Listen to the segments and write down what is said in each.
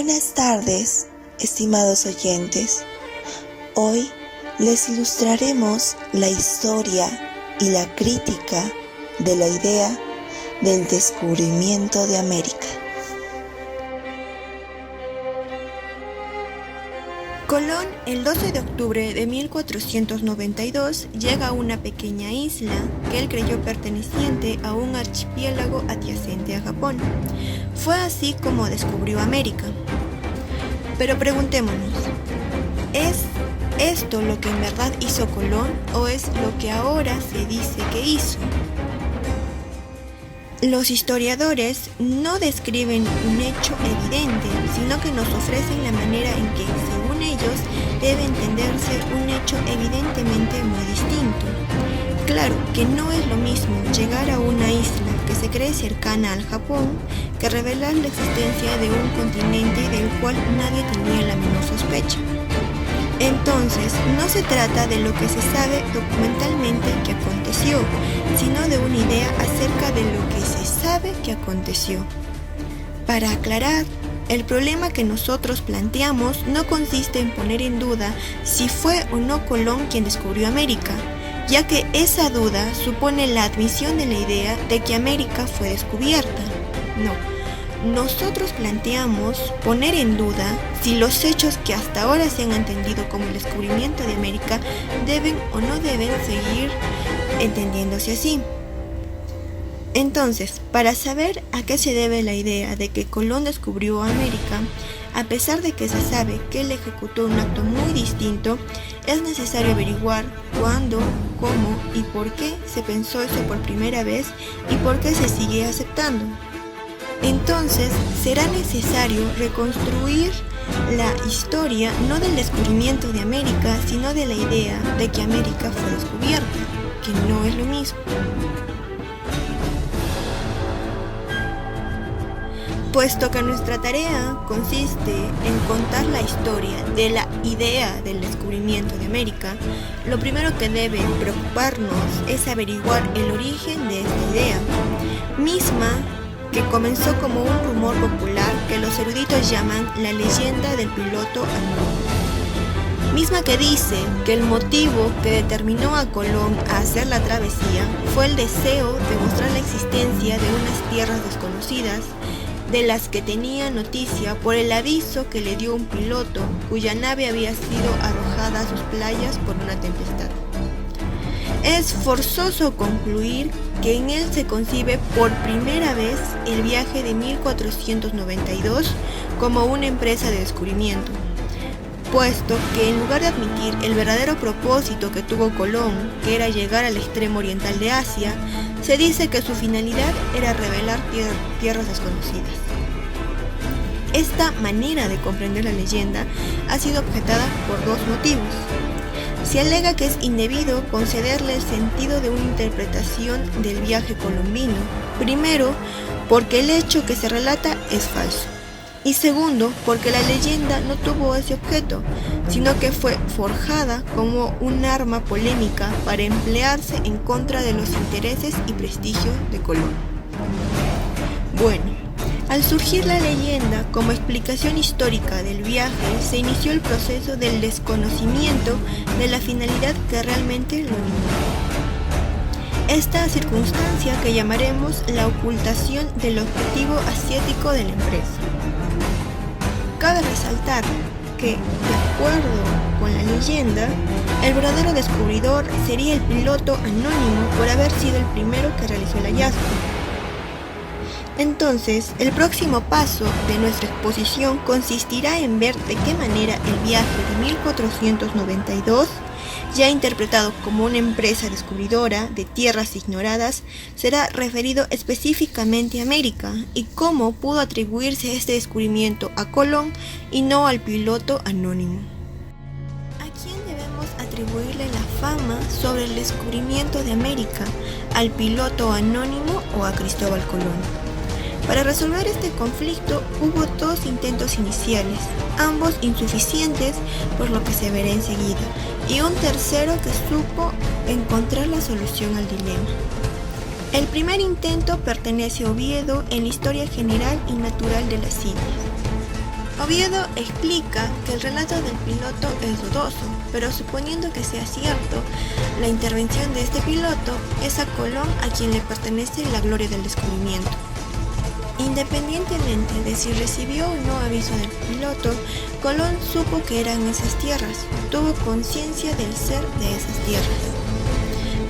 Buenas tardes, estimados oyentes. Hoy les ilustraremos la historia y la crítica de la idea del descubrimiento de América. Colón, el 12 de octubre de 1492, llega a una pequeña isla que él creyó perteneciente a un archipiélago adyacente a Japón. Fue así como descubrió América. Pero preguntémonos, ¿es esto lo que en verdad hizo Colón o es lo que ahora se dice que hizo? Los historiadores no describen un hecho evidente, sino que nos ofrecen la manera en que, según ellos, debe entenderse un hecho evidentemente muy distinto. Claro que no es lo mismo llegar a una isla que se cree cercana al Japón que revelar la existencia de un continente del cual nadie tenía la menor sospecha. Entonces, no se trata de lo que se sabe documentalmente que aconteció, sino de una idea acerca de lo que se sabe que aconteció. Para aclarar, el problema que nosotros planteamos no consiste en poner en duda si fue o no Colón quien descubrió América, ya que esa duda supone la admisión de la idea de que América fue descubierta. No. Nosotros planteamos poner en duda si los hechos que hasta ahora se han entendido como el descubrimiento de América deben o no deben seguir entendiéndose así. Entonces, para saber a qué se debe la idea de que Colón descubrió América, a pesar de que se sabe que él ejecutó un acto muy distinto, es necesario averiguar cuándo, cómo y por qué se pensó eso por primera vez y por qué se sigue aceptando. Entonces, será necesario reconstruir la historia no del descubrimiento de América, sino de la idea de que América fue descubierta, que no es lo mismo. Puesto que nuestra tarea consiste en contar la historia de la idea del descubrimiento de América, lo primero que debe preocuparnos es averiguar el origen de esta idea, misma que comenzó como un rumor popular que los eruditos llaman la leyenda del piloto anónimo, misma que dice que el motivo que determinó a Colón a hacer la travesía fue el deseo de mostrar la existencia de unas tierras desconocidas de las que tenía noticia por el aviso que le dio un piloto cuya nave había sido arrojada a sus playas por una tempestad. Es forzoso concluir que en él se concibe por primera vez el viaje de 1492 como una empresa de descubrimiento, puesto que en lugar de admitir el verdadero propósito que tuvo Colón, que era llegar al extremo oriental de Asia, se dice que su finalidad era revelar tierras desconocidas. Esta manera de comprender la leyenda ha sido objetada por dos motivos. Se alega que es indebido concederle el sentido de una interpretación del viaje colombino, primero, porque el hecho que se relata es falso, y segundo, porque la leyenda no tuvo ese objeto, sino que fue forjada como un arma polémica para emplearse en contra de los intereses y prestigio de Colón. Bueno, al surgir la leyenda como explicación histórica del viaje, se inició el proceso del desconocimiento de la finalidad que realmente lo animó. Esta circunstancia que llamaremos la ocultación del objetivo asiático de la empresa. Cabe resaltar que, de acuerdo con la leyenda, el verdadero descubridor sería el piloto anónimo por haber sido el primero que realizó el hallazgo. Entonces, el próximo paso de nuestra exposición consistirá en ver de qué manera el viaje de 1492, ya interpretado como una empresa descubridora de tierras ignoradas, será referido específicamente a América y cómo pudo atribuirse este descubrimiento a Colón y no al piloto anónimo. ¿A quién debemos atribuirle la fama sobre el descubrimiento de América? ¿Al piloto anónimo o a Cristóbal Colón? Para resolver este conflicto hubo dos intentos iniciales, ambos insuficientes por lo que se verá enseguida, y un tercero que supo encontrar la solución al dilema. El primer intento pertenece a Oviedo en la Historia General y Natural de las Indias. Oviedo explica que el relato del piloto es dudoso, pero suponiendo que sea cierto, la intervención de este piloto es a Colón a quien le pertenece la gloria del descubrimiento. Independientemente de si recibió o no aviso del piloto, Colón supo que eran esas tierras, tuvo conciencia del ser de esas tierras.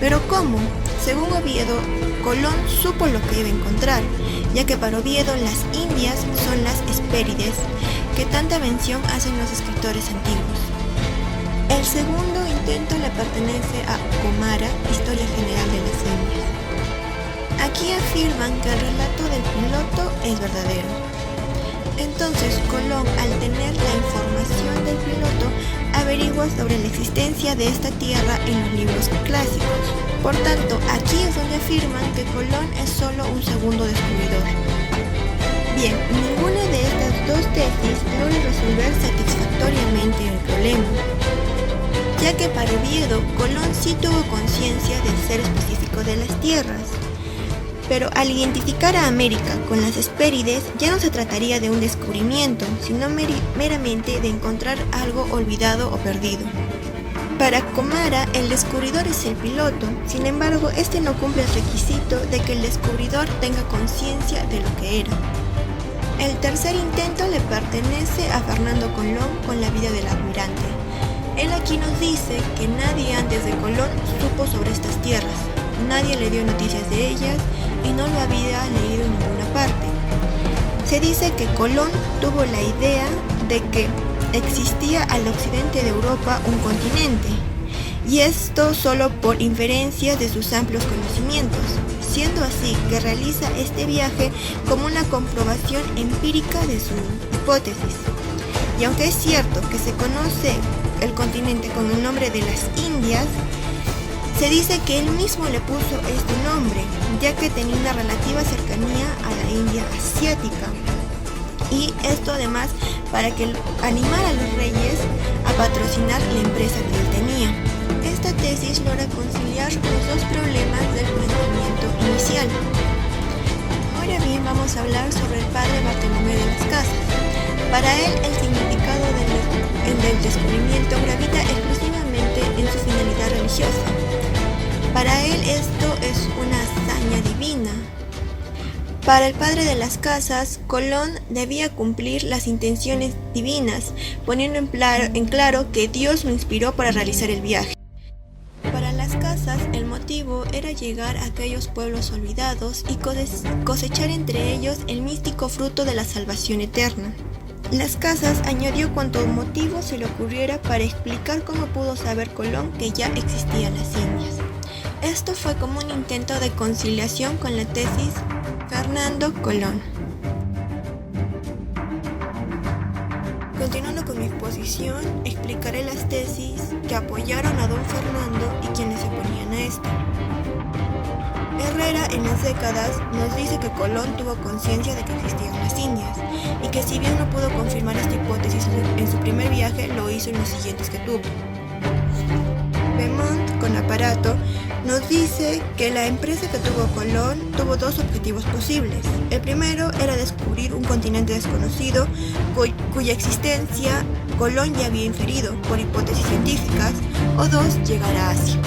Pero ¿cómo? Según Oviedo, Colón supo lo que iba a encontrar, ya que para Oviedo las Indias son las Hespérides, que tanta mención hacen los escritores antiguos. El segundo intento le pertenece a Comara, Historia General de las Indias. Aquí afirman que el relato del piloto es verdadero. Entonces Colón, al tener la información del piloto, averigua sobre la existencia de esta tierra en los libros clásicos. Por tanto, aquí es donde afirman que Colón es solo un segundo descubridor. Bien, ninguna de estas dos tesis logra resolver satisfactoriamente el problema, ya que para Oviedo, Colón sí tuvo conciencia del ser específico de las tierras. Pero al identificar a América con las Hespérides, ya no se trataría de un descubrimiento, sino meramente de encontrar algo olvidado o perdido. Para Comara, el descubridor es el piloto, sin embargo, este no cumple el requisito de que el descubridor tenga conciencia de lo que era. El tercer intento le pertenece a Fernando Colón con la vida del almirante. Él aquí nos dice que nadie antes de Colón supo sobre estas tierras, nadie le dio noticias de ellas y no lo había leído en ninguna parte. Se dice que Colón tuvo la idea de que existía al occidente de Europa un continente, y esto solo por inferencias de sus amplios conocimientos, siendo así que realiza este viaje como una comprobación empírica de su hipótesis. Y aunque es cierto que se conoce el continente con el nombre de las Indias, se dice que él mismo le puso este nombre, ya que tenía una relativa cercanía a la India asiática. Y esto además para que animara a los reyes a patrocinar la empresa que él tenía. Esta tesis logra conciliar los dos problemas del planteamiento inicial. Ahora bien, vamos a hablar sobre el padre Bartolomé de las Casas. Para él, el significado del descubrimiento gravita exclusivamente en su finalidad religiosa. Para él esto es una hazaña divina. Para el padre de las Casas, Colón debía cumplir las intenciones divinas, poniendo en claro que Dios lo inspiró para realizar el viaje. Para las Casas, el motivo era llegar a aquellos pueblos olvidados y cosechar entre ellos el místico fruto de la salvación eterna. Las Casas añadió cuanto motivo se le ocurriera para explicar cómo pudo saber Colón que ya existían las Indias. Esto fue como un intento de conciliación con la tesis Fernando Colón. Continuando con mi exposición, explicaré las tesis que apoyaron a don Fernando y quienes se oponían a esta. Herrera en las décadas nos dice que Colón tuvo conciencia de que existían las Indias y que si bien no pudo confirmar esta hipótesis en su primer viaje, lo hizo en los siguientes que tuvo. Beaumont, con aparato, nos dice que la empresa que tuvo Colón tuvo dos objetivos posibles. El primero era descubrir un continente desconocido cuya existencia Colón ya había inferido por hipótesis científicas, o dos, llegar a Asia.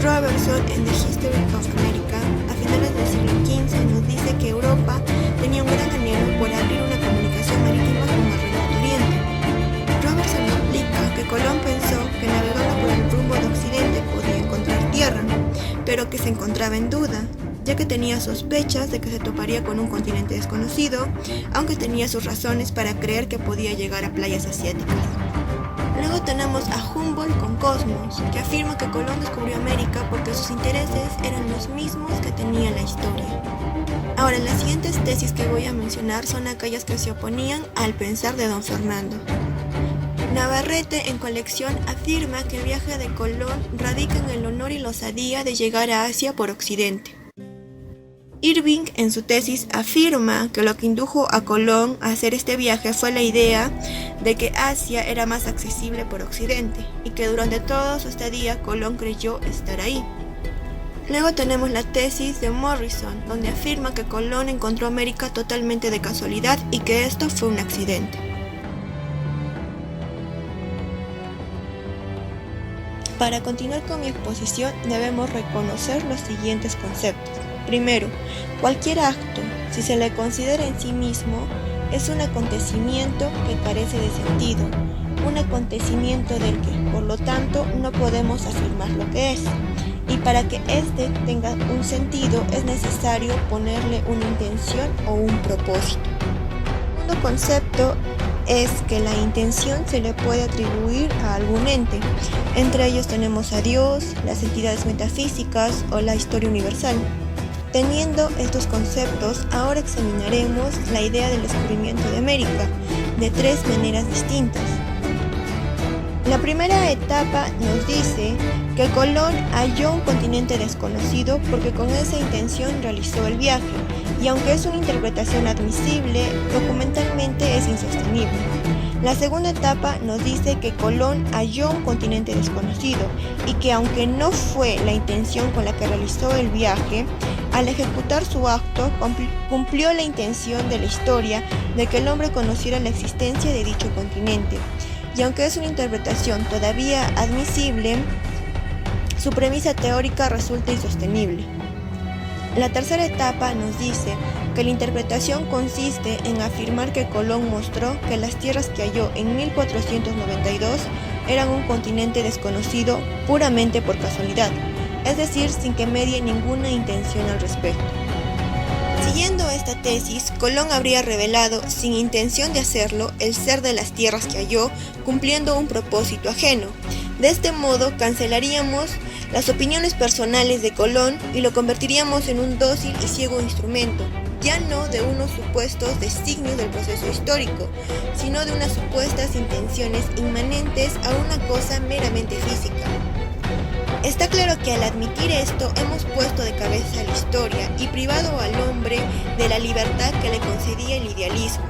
Robertson, en The History of America, a finales del siglo XV, nos dice que Europa tenía un gran anhelo por abrir una comunicación marítima con el remoto oriente. Robertson explica que Colón pensó que navegando por el rumbo de occidente podía encontrar tierra, pero que se encontraba en duda, ya que tenía sospechas de que se toparía con un continente desconocido, aunque tenía sus razones para creer que podía llegar a playas asiáticas. Luego tenemos a Humboldt con Cosmos, que afirma que Colón descubrió América porque sus intereses eran los mismos que tenía la historia. Ahora, las siguientes tesis que voy a mencionar son aquellas que se oponían al pensar de don Fernando. Navarrete, en Colección, afirma que el viaje de Colón radica en el honor y la osadía de llegar a Asia por occidente. Irving, en su tesis, afirma que lo que indujo a Colón a hacer este viaje fue la idea de que Asia era más accesible por occidente y que durante toda su estadía Colón creyó estar ahí. Luego tenemos la tesis de Morrison, donde afirma que Colón encontró América totalmente de casualidad y que esto fue un accidente. Para continuar con mi exposición debemos reconocer los siguientes conceptos. Primero, cualquier acto, si se le considera en sí mismo, es un acontecimiento que carece de sentido, un acontecimiento del que, por lo tanto, no podemos afirmar lo que es. Y para que éste tenga un sentido es necesario ponerle una intención o un propósito. El segundo concepto es que la intención se le puede atribuir a algún ente. Entre ellos tenemos a Dios, las entidades metafísicas o la historia universal. Teniendo estos conceptos, ahora examinaremos la idea del descubrimiento de América de tres maneras distintas. La primera etapa nos dice que Colón halló un continente desconocido porque con esa intención realizó el viaje, y aunque es una interpretación admisible, documentalmente es insostenible. La segunda etapa nos dice que Colón halló un continente desconocido y que aunque no fue la intención con la que realizó el viaje, al ejecutar su acto cumplió la intención de la historia de que el hombre conociera la existencia de dicho continente. Y aunque es una interpretación todavía admisible, su premisa teórica resulta insostenible. La tercera etapa nos dice que la interpretación consiste en afirmar que Colón mostró que las tierras que halló en 1492 eran un continente desconocido puramente por casualidad, es decir, sin que medie ninguna intención al respecto. Siguiendo esta tesis, Colón habría revelado, sin intención de hacerlo, el ser de las tierras que halló, cumpliendo un propósito ajeno. De este modo, cancelaríamos las opiniones personales de Colón y lo convertiríamos en un dócil y ciego instrumento, ya no de unos supuestos designios del proceso histórico, sino de unas supuestas intenciones inmanentes a una cosa meramente física. Está claro que al admitir esto hemos puesto de cabeza la historia y privado al hombre de la libertad que le concedía el idealismo,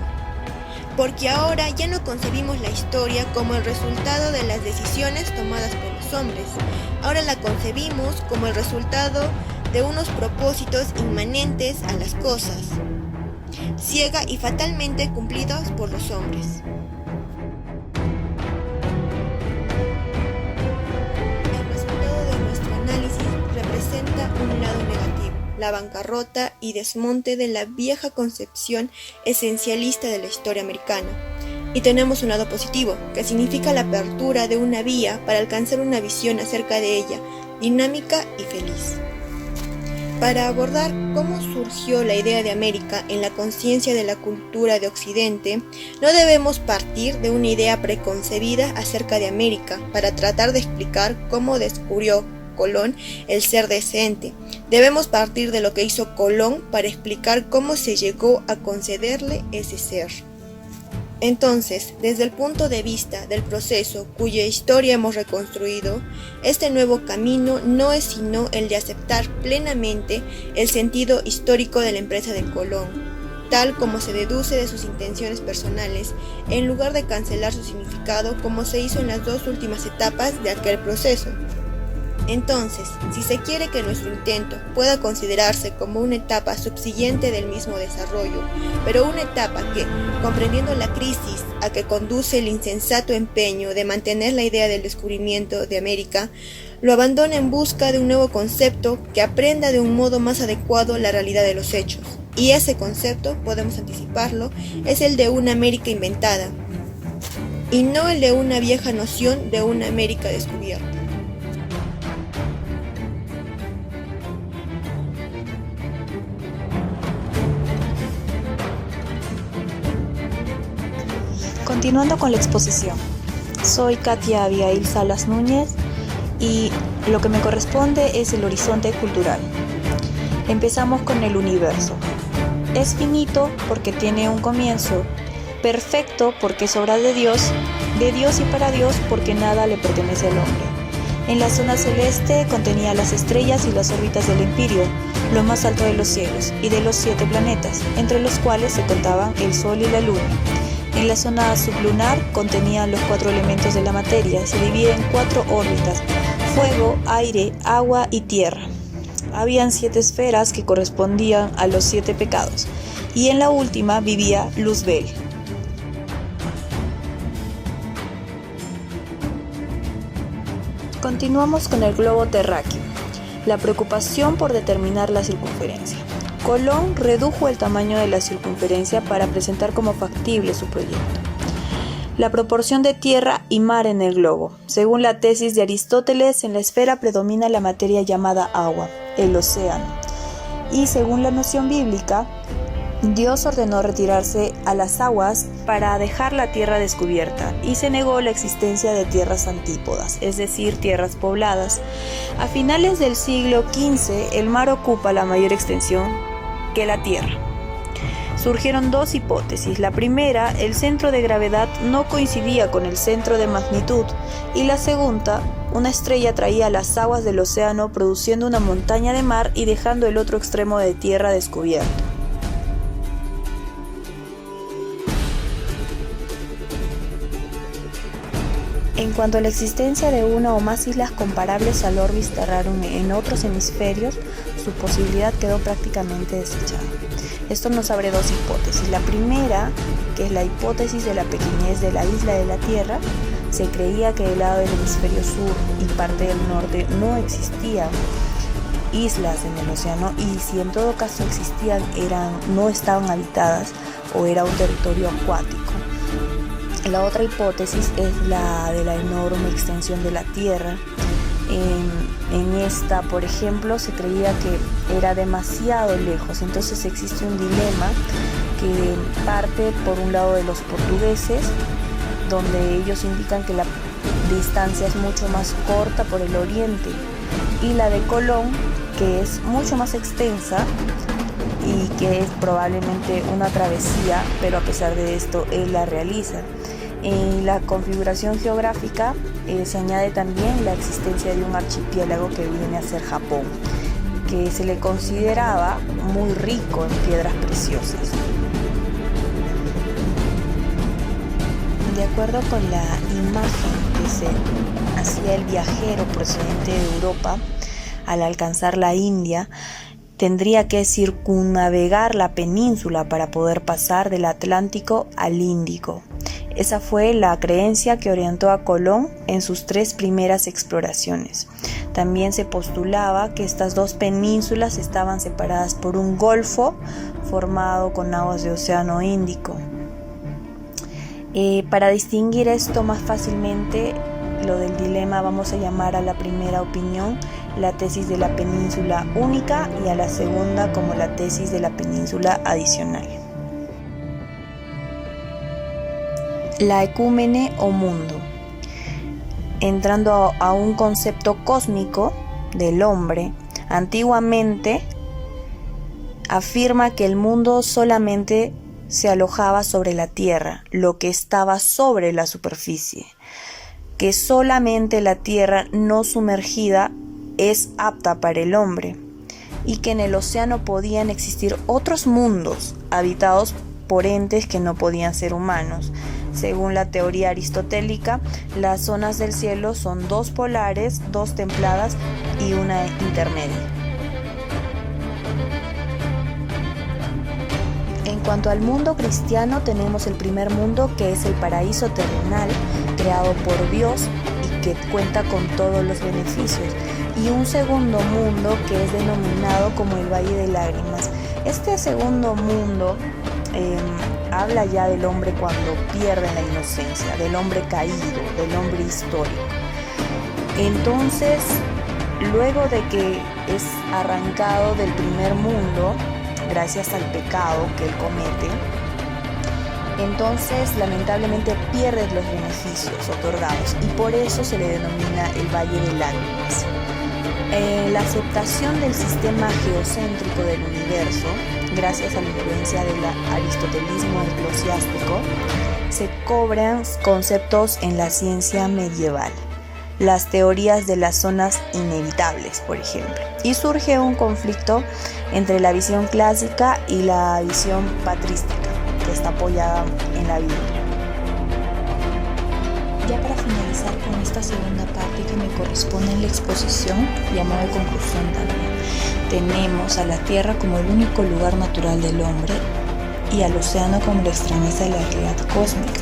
porque ahora ya no concebimos la historia como el resultado de las decisiones tomadas por los hombres, ahora la concebimos como el resultado de unos propósitos inmanentes a las cosas, ciega y fatalmente cumplidos por los hombres. Un lado negativo, la bancarrota y desmonte de la vieja concepción esencialista de la historia americana. Y tenemos un lado positivo, que significa la apertura de una vía para alcanzar una visión acerca de ella, dinámica y feliz. Para abordar cómo surgió la idea de América en la conciencia de la cultura de Occidente, no debemos partir de una idea preconcebida acerca de América para tratar de explicar cómo descubrió Colón el ser de ese ente. Debemos partir de lo que hizo Colón para explicar cómo se llegó a concederle ese ser. Entonces, desde el punto de vista del proceso cuya historia hemos reconstruido, este nuevo camino no es sino el de aceptar plenamente el sentido histórico de la empresa de Colón, tal como se deduce de sus intenciones personales, en lugar de cancelar su significado como se hizo en las dos últimas etapas de aquel proceso. Entonces, si se quiere que nuestro intento pueda considerarse como una etapa subsiguiente del mismo desarrollo, pero una etapa que, comprendiendo la crisis a que conduce el insensato empeño de mantener la idea del descubrimiento de América, lo abandona en busca de un nuevo concepto que aprenda de un modo más adecuado la realidad de los hechos. Y ese concepto, podemos anticiparlo, es el de una América inventada, y no el de una vieja noción de una América descubierta. Continuando con la exposición, soy Katia Abigail Salas Núñez y lo que me corresponde es el horizonte cultural. Empezamos con el universo. Es finito porque tiene un comienzo, perfecto porque es obra de Dios y para Dios porque nada le pertenece al hombre. En la zona celeste contenía las estrellas y las órbitas del Empirio, lo más alto de los cielos, y de los 7 planetas, entre los cuales se contaban el Sol y la Luna. En la zona sublunar contenía los 4 elementos de la materia, se divide en 4 órbitas: fuego, aire, agua y tierra. habían 7 esferas que correspondían a los 7 pecados, y en la última vivía Luzbel. Continuamos con el globo terráqueo. La preocupación por determinar la circunferencia. Colón redujo el tamaño de la circunferencia para presentar como factible su proyecto. La proporción de tierra y mar en el globo. Según la tesis de Aristóteles, en la esfera predomina la materia llamada agua, el océano. Y según la noción bíblica, Dios ordenó retirarse a las aguas para dejar la tierra descubierta y se negó la existencia de tierras antípodas, es decir, tierras pobladas. A finales del siglo XV, el mar ocupa la mayor extensión que la tierra. Surgieron 2 hipótesis. La primera, el centro de gravedad no coincidía con el centro de magnitud, y la segunda, una estrella traía las aguas del océano produciendo una montaña de mar y dejando el otro extremo de tierra descubierto. En cuanto a la existencia de una o más islas comparables al Orbis Terrarum en otros hemisferios, su posibilidad quedó prácticamente desechada. Esto nos abre 2 hipótesis. La primera, que es la hipótesis de la pequeñez de la isla de la Tierra, se creía que del lado del hemisferio sur y parte del norte no existían islas en el océano, y si en todo caso existían, no estaban habitadas o era un territorio acuático. La otra hipótesis es la de la enorme extensión de la Tierra. En esta, por ejemplo, se creía que era demasiado lejos, entonces existe un dilema que parte por un lado de los portugueses, donde ellos indican que la distancia es mucho más corta por el oriente, y la de Colón, que es mucho más extensa y que es probablemente una travesía, pero a pesar de esto él la realiza. En la configuración geográfica se añade también la existencia de un archipiélago que viene a ser Japón, que se le consideraba muy rico en piedras preciosas. De acuerdo con la imagen que se hacía el viajero procedente de Europa, al alcanzar la India, tendría que circunnavegar la península para poder pasar del Atlántico al Índico. Esa fue la creencia que orientó a Colón en sus 3 primeras exploraciones. También se postulaba que estas 2 penínsulas estaban separadas por un golfo formado con aguas de Océano Índico. Para distinguir esto más fácilmente, lo del dilema, vamos a llamar a la primera opinión la tesis de la península única y a la segunda como la tesis de la península adicional. La ecúmene o mundo. Entrando a un concepto cósmico del hombre, antiguamente afirma que el mundo solamente se alojaba sobre la tierra, lo que estaba sobre la superficie, que solamente la tierra no sumergida es apta para el hombre, y que en el océano podían existir otros mundos habitados por entes que no podían ser humanos. Según la teoría aristotélica, las zonas del cielo son 2 polares, 2 templadas y una intermedia. En cuanto al mundo cristiano, tenemos el primer mundo, que es el paraíso terrenal, creado por Dios y que cuenta con todos los beneficios, y un segundo mundo que es denominado como el Valle de Lágrimas. Este segundo mundo habla ya del hombre cuando pierde la inocencia, del hombre caído, del hombre histórico. Entonces, luego de que es arrancado del primer mundo, gracias al pecado que él comete, entonces lamentablemente pierde los beneficios otorgados, y por eso se le denomina el Valle de Lágrimas. La aceptación del sistema geocéntrico del universo, gracias a la influencia del aristotelismo eclesiástico, se cobran conceptos en la ciencia medieval, las teorías de las zonas inevitables, por ejemplo, y surge un conflicto entre la visión clásica y la visión patrística, que está apoyada en la Biblia. Ya para finalizar con esta segunda parte que me corresponde en la exposición, llamada conclusión también, tenemos a la Tierra como el único lugar natural del hombre y al océano como la extrañeza de la realidad cósmica,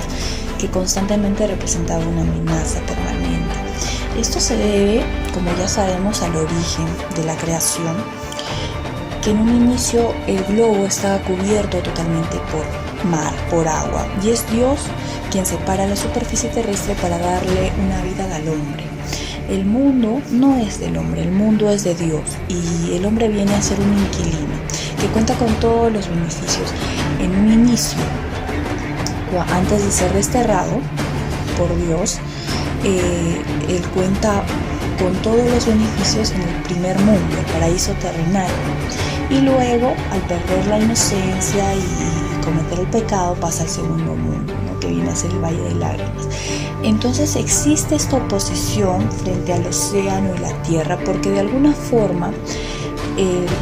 que constantemente representaba una amenaza permanente. Esto se debe, como ya sabemos, al origen de la creación, que en un inicio el globo estaba cubierto totalmente por mar, por agua, y es Dios quien separa la superficie terrestre para darle una vida al hombre. El mundo no es del hombre, el mundo es de Dios, y el hombre viene a ser un inquilino que cuenta con todos los beneficios. En un inicio, antes de ser desterrado por Dios, él cuenta con todos los beneficios en el primer mundo, el paraíso terrenal, y luego, al perder la inocencia y cometer el pecado, pasa al segundo mundo, ¿no?, que viene a ser el Valle de Lágrimas. Entonces existe esta oposición frente al océano y la tierra, porque de alguna forma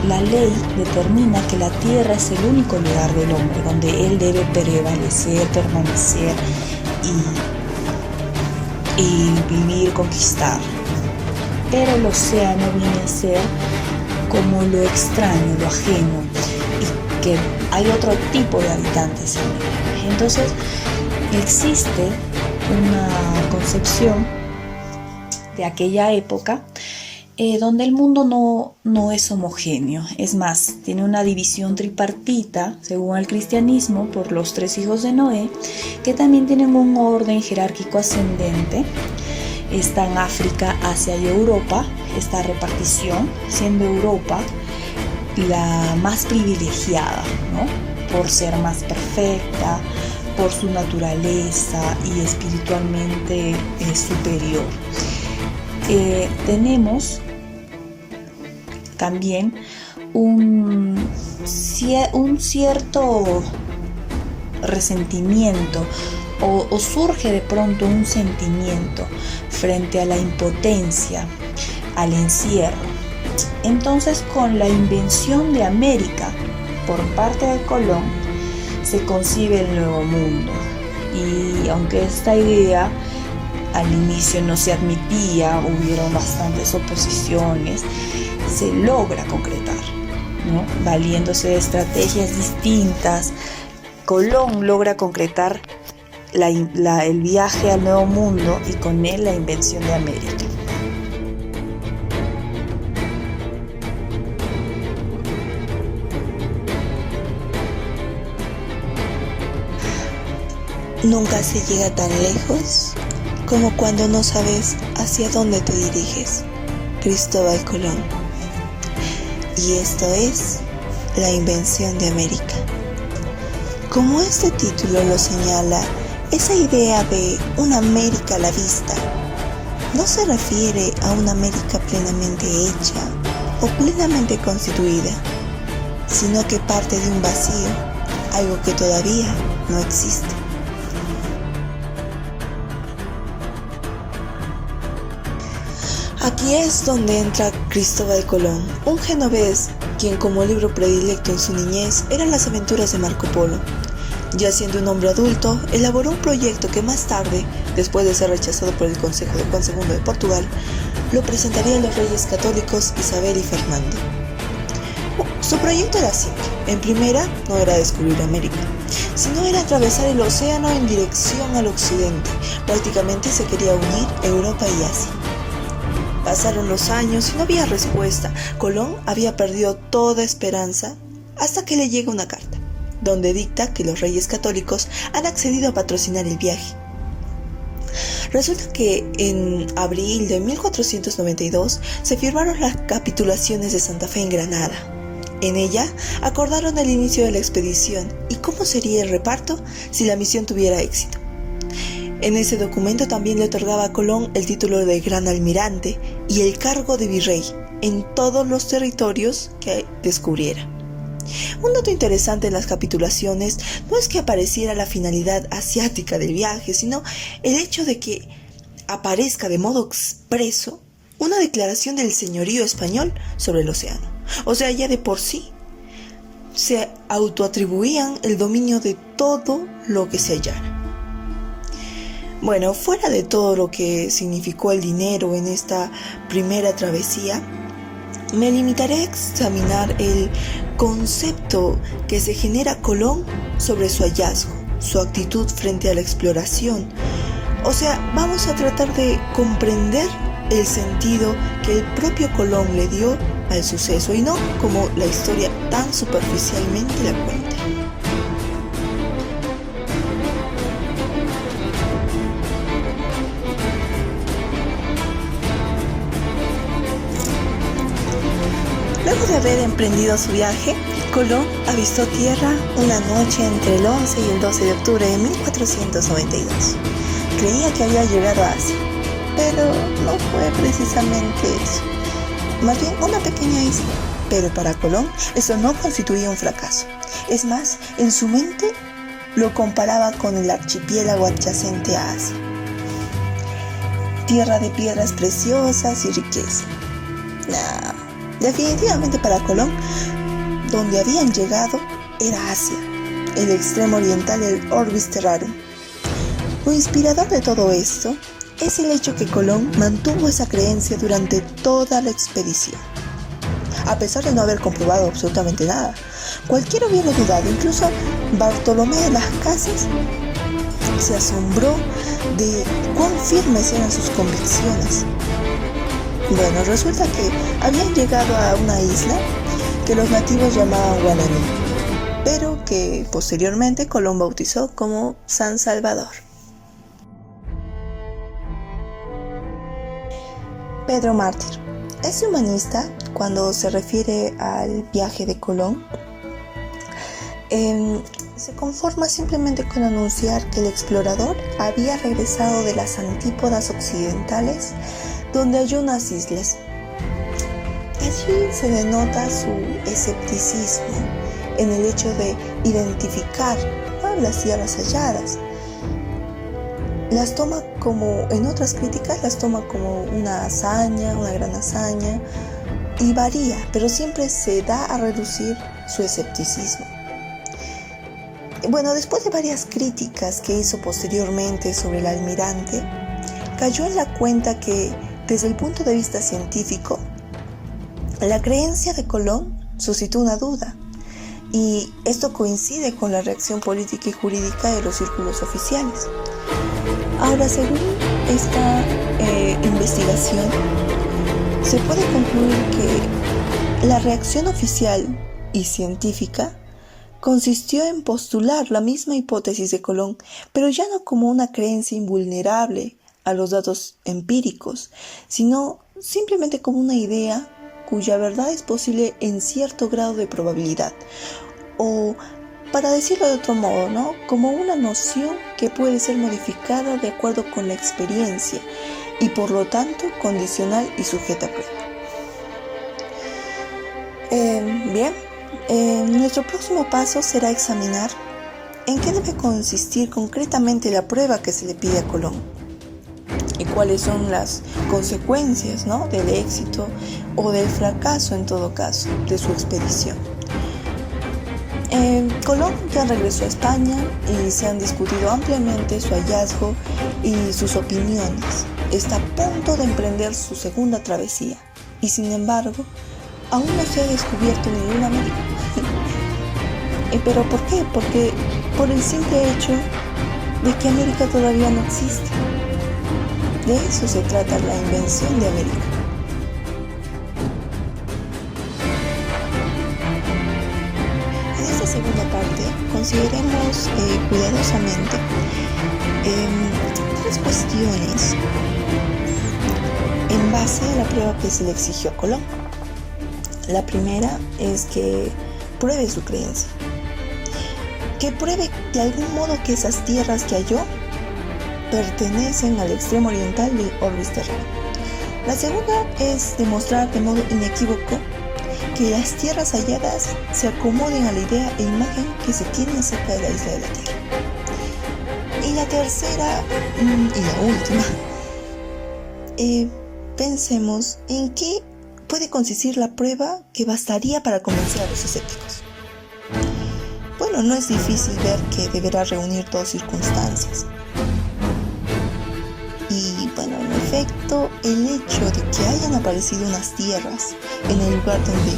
la ley determina que la tierra es el único lugar del hombre donde él debe prevalecer, permanecer y vivir, conquistar. Pero el océano viene a ser como lo extraño, lo ajeno, y que hay otro tipo de habitantes en él. Entonces existe una concepción de aquella época donde el mundo no es homogéneo. Es más, tiene una división tripartita, según el cristianismo, por los 3 hijos de Noé, que también tienen un orden jerárquico ascendente. Está en África, Asia y Europa esta repartición, siendo Europa la más privilegiada, ¿no?, por ser más perfecta, por su naturaleza y espiritualmente superior. Tenemos también un cierto resentimiento o surge de pronto un sentimiento frente a la impotencia, al encierro. Entonces, con la invención de América por parte de Colón, se concibe el Nuevo Mundo. Y aunque esta idea al inicio no se admitía, hubieron bastantes oposiciones, se logra concretar, ¿no?, valiéndose de estrategias distintas. Colón logra concretar el viaje al Nuevo Mundo y con él la invención de América. Nunca se llega tan lejos como cuando no sabes hacia dónde te diriges. Cristóbal Colón. Y esto es la invención de América. Como este título lo señala, esa idea de una América a la vista no se refiere a una América plenamente hecha o plenamente constituida, sino que parte de un vacío, algo que todavía no existe. Aquí es donde entra Cristóbal Colón, un genovés quien como libro predilecto en su niñez eran las aventuras de Marco Polo. Ya siendo un hombre adulto, elaboró un proyecto que más tarde, después de ser rechazado por el Consejo de Juan II de Portugal, lo presentaría a los reyes católicos Isabel y Fernando. Su proyecto era simple. En primera, no era descubrir América, sino era atravesar el océano en dirección al occidente. Prácticamente se quería unir Europa y Asia. Pasaron los años y no había respuesta. Colón había perdido toda esperanza hasta que le llega una carta, donde dicta que los reyes católicos han accedido a patrocinar el viaje. Resulta que en abril de 1492 se firmaron las capitulaciones de Santa Fe en Granada. En ella acordaron el inicio de la expedición y cómo sería el reparto si la misión tuviera éxito. En ese documento también le otorgaba a Colón el título de Gran Almirante y el cargo de virrey en todos los territorios que descubriera. Un dato interesante en las capitulaciones no es que apareciera la finalidad asiática del viaje, sino el hecho de que aparezca de modo expreso una declaración del señorío español sobre el océano. O sea, ya de por sí se autoatribuían el dominio de todo lo que se hallara. Bueno, fuera de todo lo que significó el dinero en esta primera travesía, Me limitaré a examinar el concepto que se genera Colón sobre su hallazgo, su actitud frente a la exploración. O sea, vamos a tratar de comprender el sentido que el propio Colón le dio al suceso y no como la historia tan superficialmente la cuenta. Luego de haber emprendido su viaje, Colón avistó tierra una noche entre el 11 y el 12 de octubre de 1492. Creía que había llegado a Asia, pero no fue precisamente eso. Más bien una pequeña isla. Pero para Colón eso no constituía un fracaso. Es más, en su mente lo comparaba con el archipiélago adyacente a Asia. Tierra de piedras preciosas y riqueza. Definitivamente para Colón, donde habían llegado era Asia, el extremo oriental del Orbis Terrarum. Lo inspirador de todo esto es el hecho que Colón mantuvo esa creencia durante toda la expedición. A pesar de no haber comprobado absolutamente nada, cualquiera hubiera dudado, incluso Bartolomé de las Casas se asombró de cuán firmes eran sus convicciones. Bueno, resulta que habían llegado a una isla que los nativos llamaban Guananí, pero que posteriormente Colón bautizó como San Salvador. Pedro Mártir. Este humanista, cuando se refiere al viaje de Colón, se conforma simplemente con anunciar que el explorador había regresado de las antípodas occidentales, donde halló unas islas. Allí se denota su escepticismo en el hecho de identificar las tierras halladas. Las toma como, en otras críticas, las toma como una hazaña, una gran hazaña, y varía, pero siempre se da a reducir su escepticismo. Bueno, después de varias críticas que hizo posteriormente sobre el almirante, cayó en la cuenta que, desde el punto de vista científico, la creencia de Colón suscitó una duda, y esto coincide con la reacción política y jurídica de los círculos oficiales. Ahora, según esta investigación, se puede concluir que la reacción oficial y científica consistió en postular la misma hipótesis de Colón, pero ya no como una creencia invulnerable a los datos empíricos, sino simplemente como una idea cuya verdad es posible en cierto grado de probabilidad, o para decirlo de otro modo, ¿no? Como una noción que puede ser modificada de acuerdo con la experiencia y por lo tanto condicional y sujeta a prueba. Nuestro próximo paso será examinar en qué debe consistir concretamente la prueba que se le pide a Colón y cuáles son las consecuencias, ¿no?, del éxito o del fracaso, en todo caso, de su expedición. Colón ya regresó a España y se han discutido ampliamente su hallazgo y sus opiniones. Está a punto de emprender su segunda travesía y, sin embargo, aún no se ha descubierto ninguna América. ¿Pero por qué? Porque por el simple hecho de que América todavía no existe. De eso se trata la invención de América. En esta segunda parte consideremos cuidadosamente tres cuestiones en base a la prueba que se le exigió a Colón. La primera es que pruebe su creencia, que pruebe de algún modo que esas tierras que halló pertenecen al extremo oriental del Orbis Terrarum. La segunda es demostrar de modo inequívoco que las tierras halladas se acomoden a la idea e imagen que se tiene acerca de la isla de la Tierra. Y la tercera y la última, pensemos en qué puede consistir la prueba que bastaría para convencer a los escépticos. Bueno, no es difícil ver que deberá reunir dos circunstancias. Y bueno, en efecto, efecto, el hecho de que hayan aparecido unas tierras en el lugar donde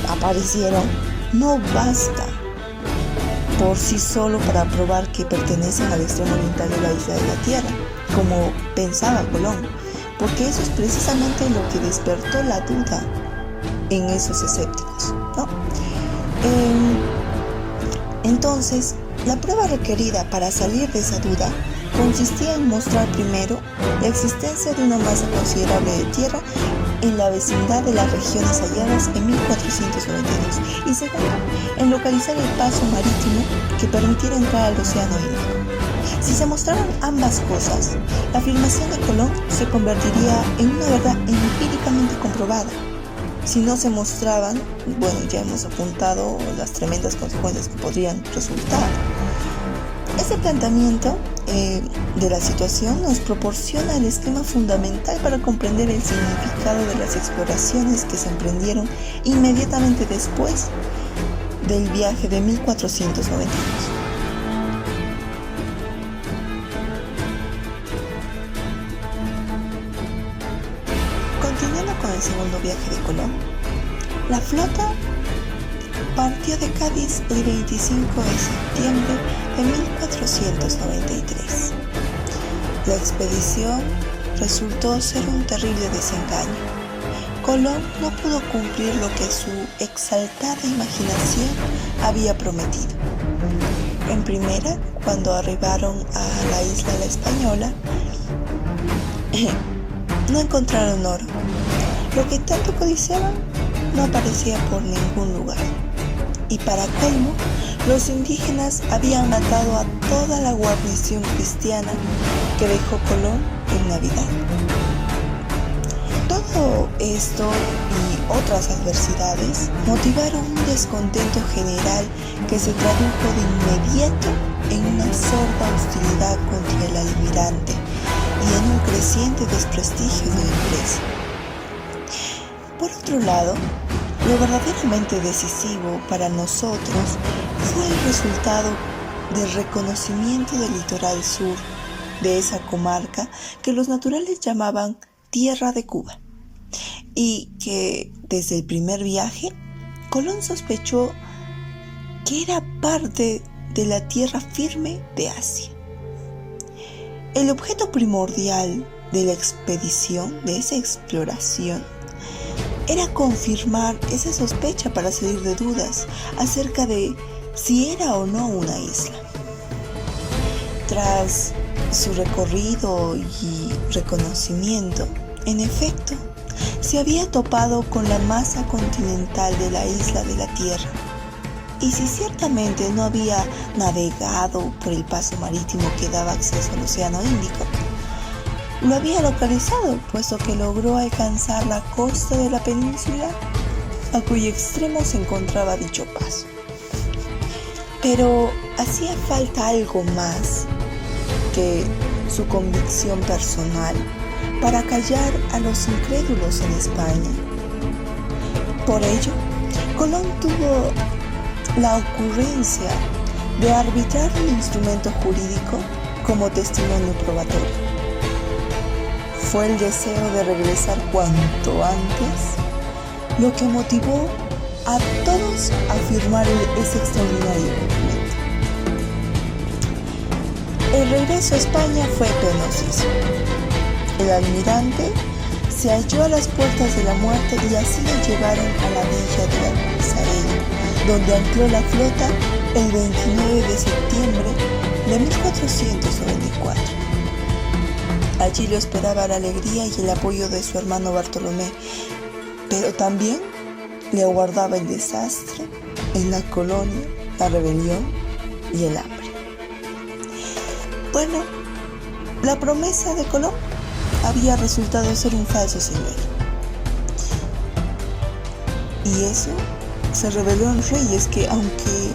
aparecieron no basta por sí solo para probar que pertenecen al extremo oriental de la isla de la Tierra, como pensaba Colón, porque eso es precisamente lo que despertó la duda en esos escépticos, ¿no? Entonces, la prueba requerida para salir de esa duda consistía en mostrar primero la existencia de una masa considerable de tierra en la vecindad de las regiones halladas en 1492 y segundo, en localizar el paso marítimo que permitiera entrar al Océano Índico. Si se mostraran ambas cosas, la afirmación de Colón se convertiría en una verdad empíricamente comprobada. Si no se mostraban, bueno, ya hemos apuntado las tremendas consecuencias que podrían resultar. Ese planteamiento de la situación nos proporciona el esquema fundamental para comprender el significado de las exploraciones que se emprendieron inmediatamente después del viaje de 1492. Continuando con el segundo viaje de Colón, la flota partió de Cádiz el 25 de septiembre de 1493. La expedición resultó ser un terrible desengaño. Colón no pudo cumplir lo que su exaltada imaginación había prometido. En primera, cuando arribaron a la isla La Española, no encontraron oro. Lo que tanto codiciaban no aparecía por ningún lugar. Y para colmo, los indígenas habían matado a toda la guarnición cristiana que dejó Colón en Navidad. Todo esto y otras adversidades motivaron un descontento general que se tradujo de inmediato en una sorda hostilidad contra el almirante y en un creciente desprestigio de la empresa. Por otro lado, lo verdaderamente decisivo para nosotros fue el resultado del reconocimiento del litoral sur de esa comarca que los naturales llamaban Tierra de Cuba, y que desde el primer viaje Colón sospechó que era parte de la tierra firme de Asia. El objeto primordial de la expedición, de esa exploración, era confirmar esa sospecha para salir de dudas acerca de si era o no una isla. Tras su recorrido y reconocimiento, en efecto, se había topado con la masa continental de la isla de la Tierra. Y si ciertamente no había navegado por el paso marítimo que daba acceso al Océano Índico, lo había localizado, puesto que logró alcanzar la costa de la península a cuyo extremo se encontraba dicho paso. Pero hacía falta algo más que su convicción personal para callar a los incrédulos en España. Por ello, Colón tuvo la ocurrencia de arbitrar un instrumento jurídico como testimonio probatorio. Fue el deseo de regresar cuanto antes lo que motivó a todos a firmar ese extraordinario documento. El regreso a España fue penosísimo. El almirante se halló a las puertas de la muerte y así lo llevaron a la villa de la Zarela, donde ancló la flota el 29 de septiembre de 1494. Allí lo esperaba la alegría y el apoyo de su hermano Bartolomé, pero también le aguardaba el desastre en la colonia, la rebelión y el hambre. Bueno, la promesa de Colón había resultado ser un falso señuelo. Y eso se reveló en los reyes, que aunque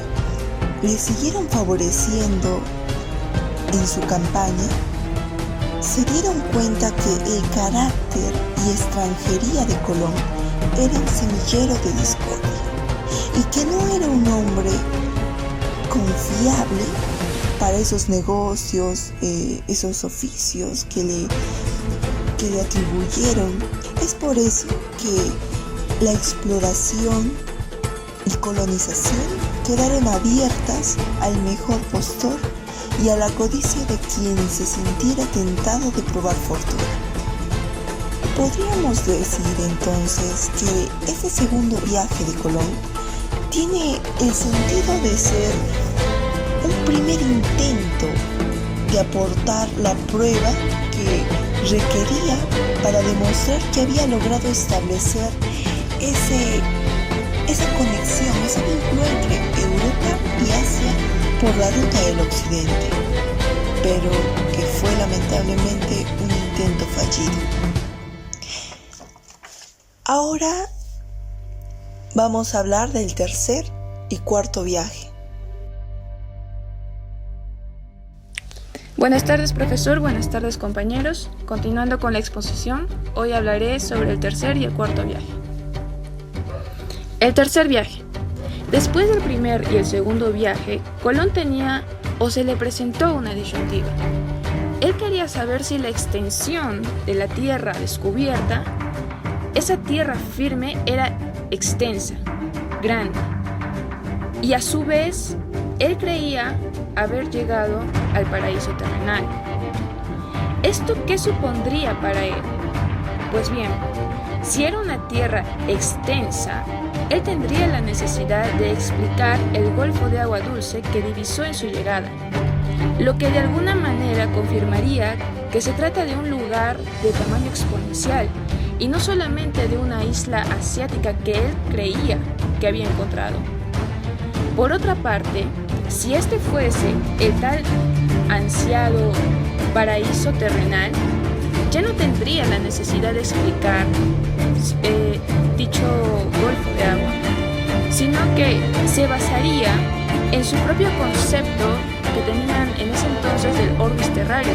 le siguieron favoreciendo en su campaña, se dieron cuenta que el carácter y extranjería de Colón era un semillero de discordia y que no era un hombre confiable para esos negocios, esos oficios que que le atribuyeron. Es por eso que la exploración y colonización quedaron abiertas al mejor postor y a la codicia de quien se sintiera tentado de probar fortuna. Podríamos decir entonces que este segundo viaje de Colón tiene el sentido de ser un primer intento de aportar la prueba que requería para demostrar que había logrado establecer esa conexión, ese vínculo entre Europa y Asia por la ruta del occidente, pero que fue lamentablemente un intento fallido. Ahora vamos a hablar del tercer y cuarto viaje. Buenas tardes, profesor. Buenas tardes, compañeros. Continuando con la exposición, hoy hablaré sobre el tercer y el cuarto viaje. El tercer viaje. Después del primer y el segundo viaje, Colón tenía o se le presentó una disyuntiva. Él quería saber si la extensión de la tierra descubierta, esa tierra firme, era extensa, grande, y a su vez, él creía haber llegado al paraíso terrenal. ¿Esto qué supondría para él? Pues bien, si era una tierra extensa, él tendría la necesidad de explicar el golfo de agua dulce que divisó en su llegada, lo que de alguna manera confirmaría que se trata de un lugar de tamaño exponencial y no solamente de una isla asiática que él creía que había encontrado. Por otra parte, si este fuese el tal ansiado paraíso terrenal, ya no tendría la necesidad de explicar dicho golfo de agua, sino que se basaría en su propio concepto que tenían en ese entonces del orbis terrario.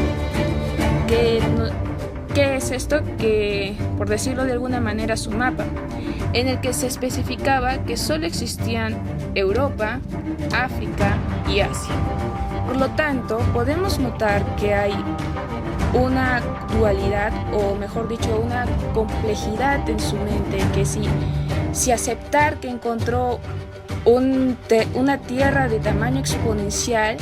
¿Qué es esto? Que, por decirlo de alguna manera, su mapa, en el que se especificaba que solo existían Europa, África y Asia. Por lo tanto, podemos notar que hay una dualidad, o mejor dicho, una complejidad en su mente, que si aceptar que encontró una tierra de tamaño exponencial,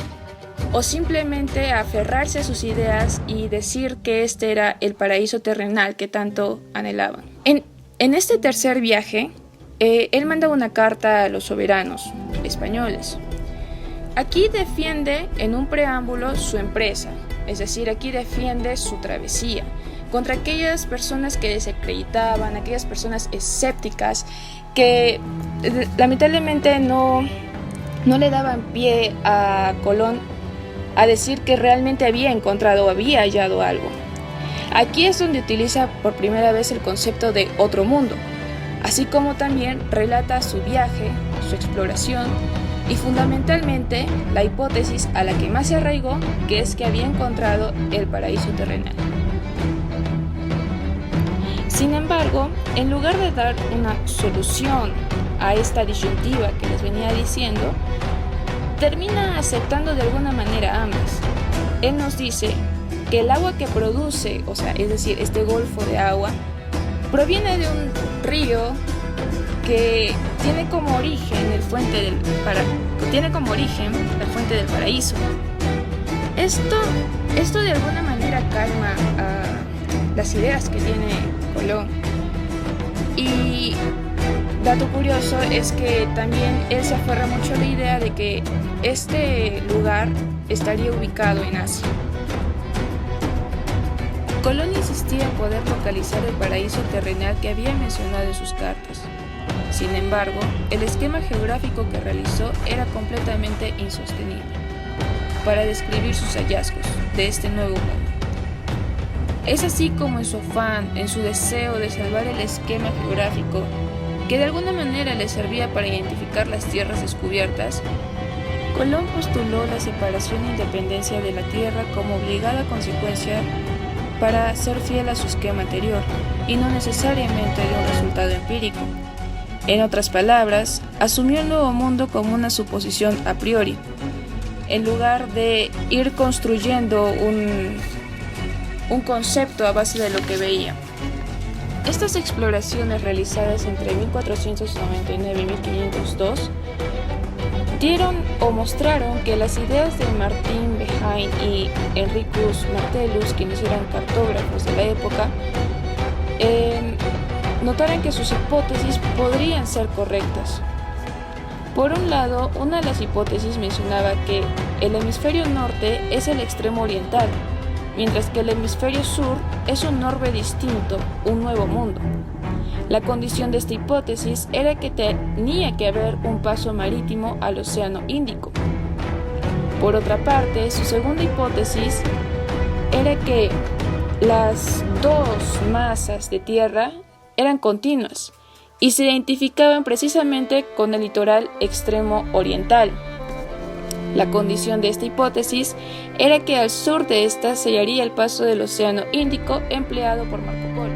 o simplemente aferrarse a sus ideas y decir que este era el paraíso terrenal que tanto anhelaban. En este tercer viaje, él manda una carta a los soberanos españoles. Aquí defiende en un preámbulo su empresa, es decir, aquí defiende su travesía contra aquellas personas que desacreditaban, aquellas personas escépticas que lamentablemente no le daban pie a Colón a decir que realmente había encontrado o había hallado algo. Aquí es donde utiliza por primera vez el concepto de otro mundo, así como también relata su viaje, su exploración y fundamentalmente la hipótesis a la que más se arraigó, que es que había encontrado el paraíso terrenal. Sin embargo, en lugar de dar una solución a esta disyuntiva que les venía diciendo, termina aceptando de alguna manera ambas. Él nos dice que el agua que produce, es decir, este golfo de agua, proviene de un río que tiene como origen la fuente del paraíso. Esto de alguna manera calma a las ideas que tiene Colón. Y dato curioso es que también él se aferra mucho a la idea de que este lugar estaría ubicado en Asia. Colón insistía en poder localizar el paraíso terrenal que había mencionado en sus cartas. Sin embargo, el esquema geográfico que realizó era completamente insostenible para describir sus hallazgos de este nuevo mundo. Es así como en su afán, en su deseo de salvar el esquema geográfico, que de alguna manera le servía para identificar las tierras descubiertas, Colón postuló la separación e independencia de la tierra como obligada consecuencia para ser fiel a su esquema anterior y no necesariamente de un resultado empírico. En otras palabras, asumió el nuevo mundo como una suposición a priori, en lugar de ir construyendo un concepto a base de lo que veía. Estas exploraciones realizadas entre 1499 y 1502 dieron o mostraron que las ideas de Martin Behaim y Henricus Martellus, quienes eran cartógrafos de la época, notaron que sus hipótesis podrían ser correctas. Por un lado, una de las hipótesis mencionaba que el hemisferio norte es el extremo oriental, mientras que el hemisferio sur es un orbe distinto, un nuevo mundo. La condición de esta hipótesis era que tenía que haber un paso marítimo al Océano Índico. Por otra parte, su segunda hipótesis era que las dos masas de tierra eran continuas y se identificaban precisamente con el litoral extremo oriental. La condición de esta hipótesis era que al sur de esta se hallaría el paso del Océano Índico empleado por Marco Polo.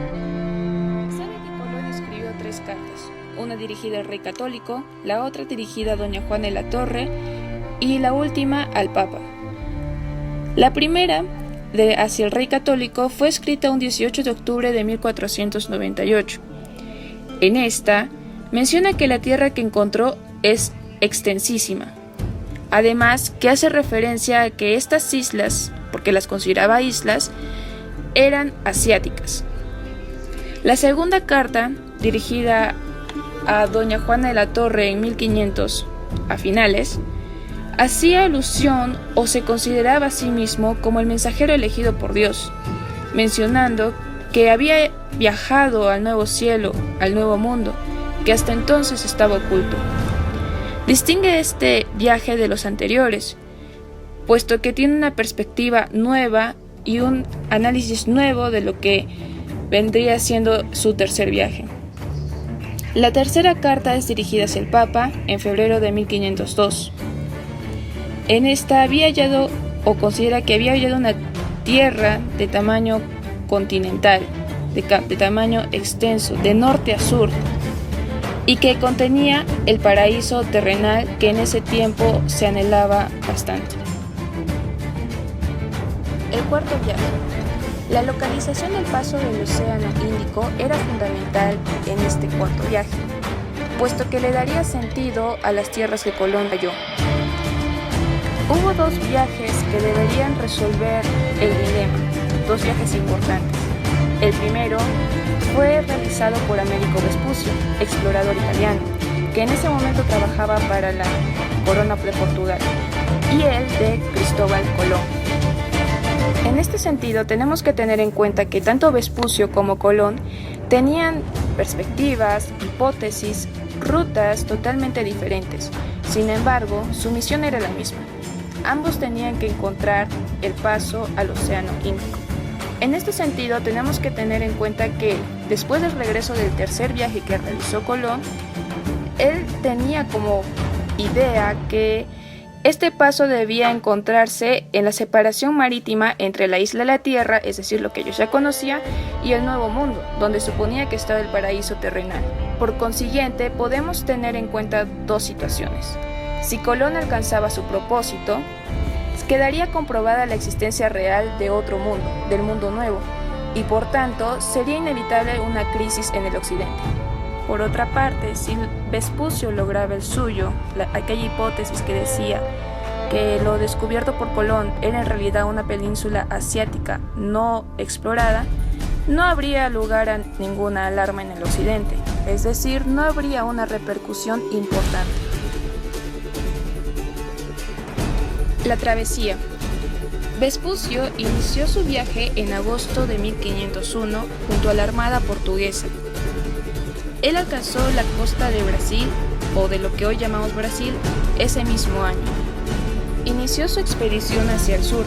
Cartas, una dirigida al rey católico, la otra dirigida a doña Juana de la Torre y la última al Papa. La primera, hacia el rey católico, fue escrita un 18 de octubre de 1498. En esta, menciona que la tierra que encontró es extensísima. Además, que hace referencia a que estas islas, porque las consideraba islas, eran asiáticas. La segunda carta, dirigida a doña Juana de la Torre en 1500 a finales, hacía alusión o se consideraba a sí mismo como el mensajero elegido por Dios, mencionando que había viajado al nuevo cielo, al nuevo mundo, que hasta entonces estaba oculto. Distingue este viaje de los anteriores, puesto que tiene una perspectiva nueva y un análisis nuevo de lo que vendría siendo su tercer viaje. La tercera carta es dirigida hacia el Papa en febrero de 1502. En esta había hallado o considera que había hallado una tierra de tamaño continental, de tamaño extenso, de norte a sur, y que contenía el paraíso terrenal que en ese tiempo se anhelaba bastante. El cuarto viaje. La localización del paso del Océano Índico era fundamental en este cuarto viaje, puesto que le daría sentido a las tierras que Colón halló. Hubo dos viajes que deberían resolver el dilema, dos viajes importantes. El primero fue realizado por Américo Vespucio, explorador italiano, que en ese momento trabajaba para la corona de Portugal, y el de Cristóbal Colón. En este sentido, tenemos que tener en cuenta que tanto Vespucio como Colón tenían perspectivas, hipótesis, rutas totalmente diferentes. Sin embargo, su misión era la misma. Ambos tenían que encontrar el paso al Océano Índico. En este sentido, tenemos que tener en cuenta que después del regreso del tercer viaje que realizó Colón, él tenía como idea que este paso debía encontrarse en la separación marítima entre la isla de la Tierra, es decir, lo que ellos ya conocían, y el Nuevo Mundo, donde suponía que estaba el paraíso terrenal. Por consiguiente, podemos tener en cuenta dos situaciones. Si Colón alcanzaba su propósito, quedaría comprobada la existencia real de otro mundo, del mundo nuevo, y por tanto sería inevitable una crisis en el occidente. Por otra parte, si Vespucio lograba el suyo, aquella hipótesis que decía que lo descubierto por Colón era en realidad una península asiática no explorada, no habría lugar a ninguna alarma en el occidente, es decir, no habría una repercusión importante. La travesía. Vespucio inició su viaje en agosto de 1501 junto a la armada portuguesa. Él alcanzó la costa de Brasil, o de lo que hoy llamamos Brasil, ese mismo año. Inició su expedición hacia el sur,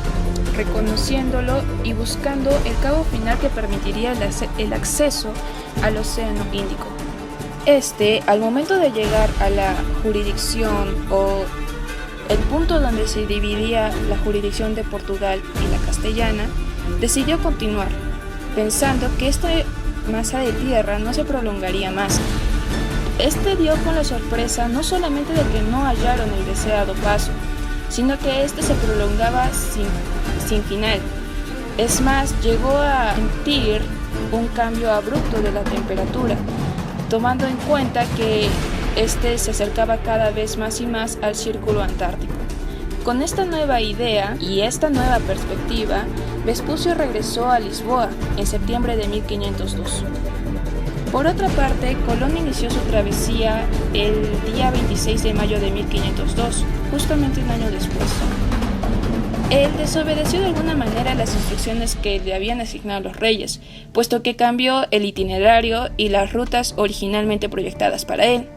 reconociéndolo y buscando el cabo final que permitiría el acceso al Océano Índico. Al momento de llegar a la jurisdicción o el punto donde se dividía la jurisdicción de Portugal y la castellana, decidió continuar, pensando que esta masa de tierra no se prolongaría más. Dio con la sorpresa no solamente de que no hallaron el deseado paso, sino que se prolongaba sin final. Es más, llegó a sentir un cambio abrupto de la temperatura, tomando en cuenta que este se acercaba cada vez más y más al círculo antártico. Con esta nueva idea y esta nueva perspectiva, Vespucio regresó a Lisboa en septiembre de 1502. Por otra parte, Colón inició su travesía el día 26 de mayo de 1502, justamente un año después. Él desobedeció de alguna manera las instrucciones que le habían asignado los reyes, puesto que cambió el itinerario y las rutas originalmente proyectadas para él.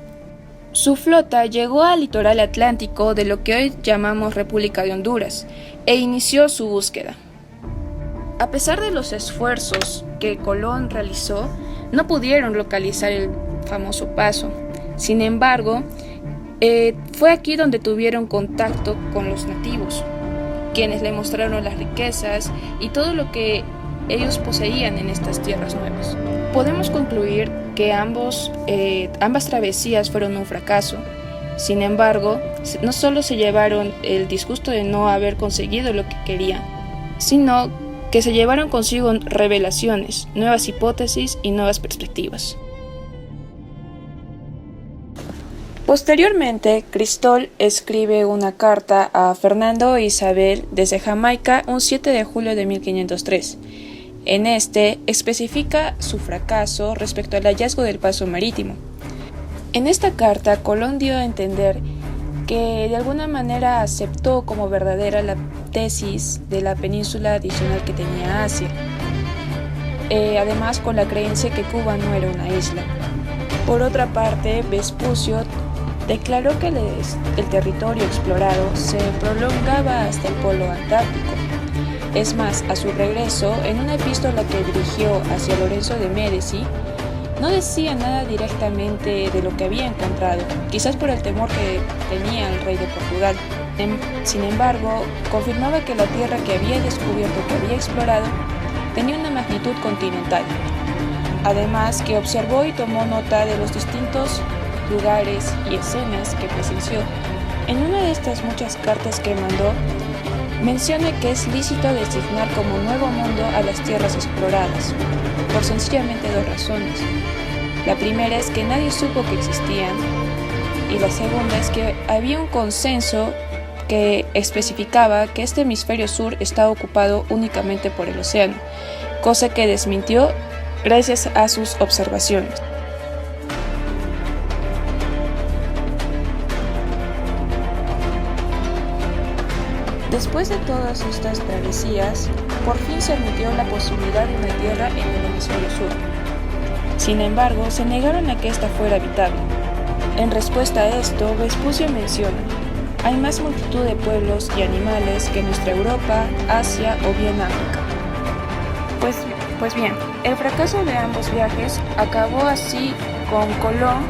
Su flota llegó al litoral atlántico de lo que hoy llamamos República de Honduras e inició su búsqueda. A pesar de los esfuerzos que Colón realizó, no pudieron localizar el famoso paso. Sin embargo, fue aquí donde tuvieron contacto con los nativos, quienes le mostraron las riquezas y todo lo que ellos poseían en estas tierras nuevas. Podemos concluir que ambas travesías fueron un fracaso. Sin embargo, no solo se llevaron el disgusto de no haber conseguido lo que querían, sino que se llevaron consigo revelaciones, nuevas hipótesis y nuevas perspectivas. Posteriormente, Cristol escribe una carta a Fernando e Isabel desde Jamaica un 7 de julio de 1503. En este especifica su fracaso respecto al hallazgo del paso marítimo. En esta carta, Colón dio a entender que de alguna manera aceptó como verdadera la tesis de la península adicional que tenía Asia, además con la creencia que Cuba no era una isla. Por otra parte, Vespucio declaró que el territorio explorado se prolongaba hasta el polo antártico. Es más, a su regreso, en una epístola que dirigió hacia Lorenzo de Médici, no decía nada directamente de lo que había encontrado, quizás por el temor que tenía el rey de Portugal. Sin embargo, confirmaba que la tierra que había descubierto, que había explorado, tenía una magnitud continental. Además, que observó y tomó nota de los distintos lugares y escenas que presenció. En una de estas muchas cartas que mandó, menciona que es lícito designar como Nuevo Mundo a las tierras exploradas, por sencillamente dos razones. La primera es que nadie supo que existían, y la segunda es que había un consenso que especificaba que este hemisferio sur estaba ocupado únicamente por el océano, cosa que desmintió gracias a sus observaciones. Después de todas estas travesías, por fin se admitió la posibilidad de una tierra en el hemisferio sur. Sin embargo, se negaron a que ésta fuera habitable. En respuesta a esto, Vespucio menciona: hay más multitud de pueblos y animales que nuestra Europa, Asia o bien África. Pues bien, el fracaso de ambos viajes acabó así con Colón